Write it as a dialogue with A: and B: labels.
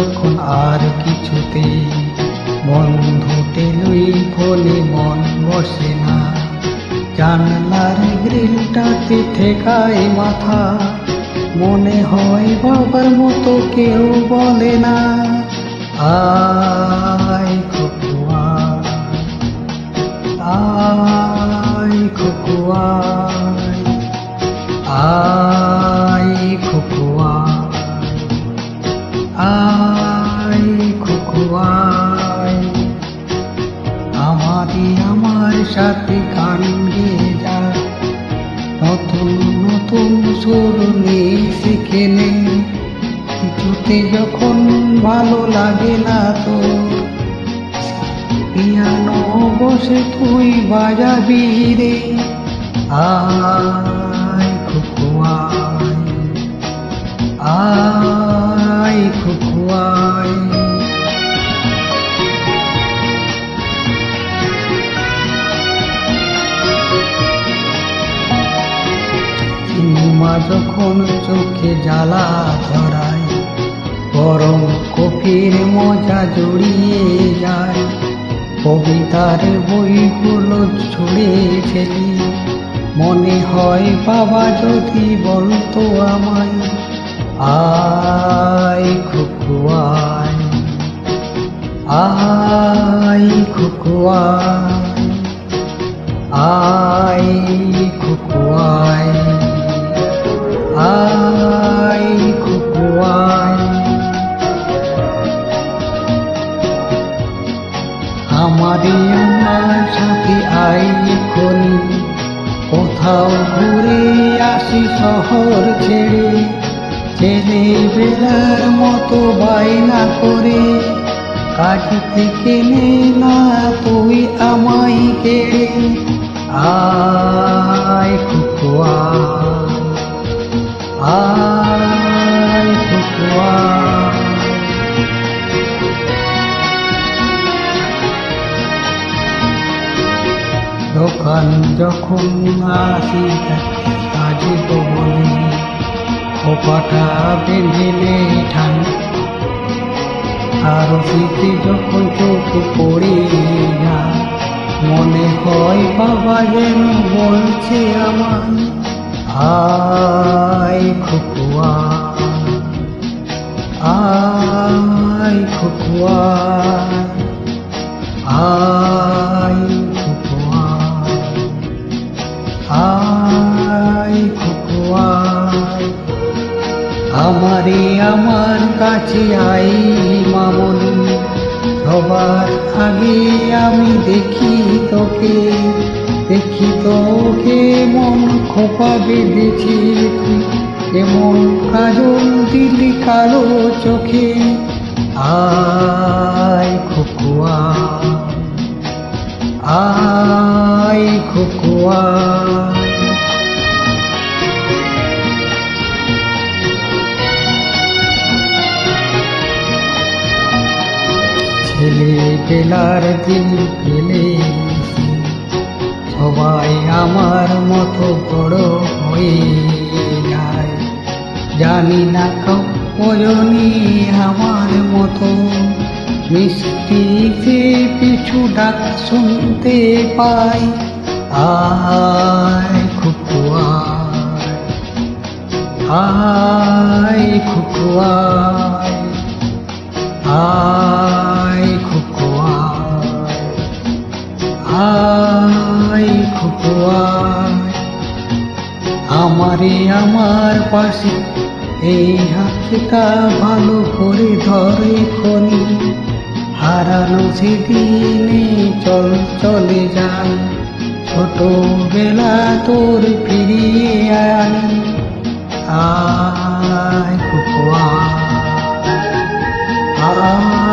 A: যখন আর কিছুতে বন্ধুতে লই ফলে মন বসে না, জানলার গ্রিলটাতে ঠেকায় মাথা, মনে হয় বাবার মতো কেউ বলে না, আয় খোকুয়া, আয় খোকুয়া, আয় খোকুয়া, আয় খোকুয়া। আমার সাথে গান গেয়ে যায়, নতুন নতুন সুর নিয়ে শিখে নে, কিছুতে যখন ভালো লাগে না তো পিয়ানো বসে তুই বাজাবি রে, আয় খোকুয়া, আয় খোকুয়া। সিনেমা যখন চোখে জ্বালা ধরায়, গরম কফির মজা জড়িয়ে যায়, কবিতার বইগুলো ছুঁড়ে ফেলি, মনে হয় বাবা যদি বলতো আমায়, আয় খোকুয়া, আয় খোকুয়া, আয় খোকুয়া, আয় খোকুয়া। আমার সাথে আয় এখনি, কোথাও ঘুরে আসি শহর ছেড়ে, ছেলেবেলার মতো বায়না করে, কাজ থেকে নে না তুই আমায় কেড়ে, আয় খোকুয়া, আয় খোকুয়া। দোকান যখন আসি কাজে তো বলি, খোপাটা বেঁধেলে ঠান, আর শীতে যখন চোখ পড়ে যায়, মনে হয় বাবা যেন বলছে আমায়, আয় খোকুয়া, আয় খোকুয়া, আয় খোকুয়া, আয় খোকুয়া। আমার কাছে আই মামনি, সবার আগে আমি দেখি তোকে, দেখি তোকে মন খোপা বেঁধেছি, এমন কাজল দিলি কালো চোখে, আয় খোকুয়া, আয় খোকুয়া। ছেলেবেলার দিন ফেলে সবাই আমার মতো বড় হয়ে যায়, জানি না কজনই আমার মতো মিষ্টি যে পিছু ডাক শুনতে পাই, আয় খোকুয়া, আয় খোকুয়া, আয় খোকুয়া, আয় খোকুয়া। আমার পাশে এই হাতটা ভালো করে ধরে খনি, হারানো সেদিনে চলে যায়, ছোটবেলা তোর ফিরিয়ে আনি, আয় খোকুয়া, আয়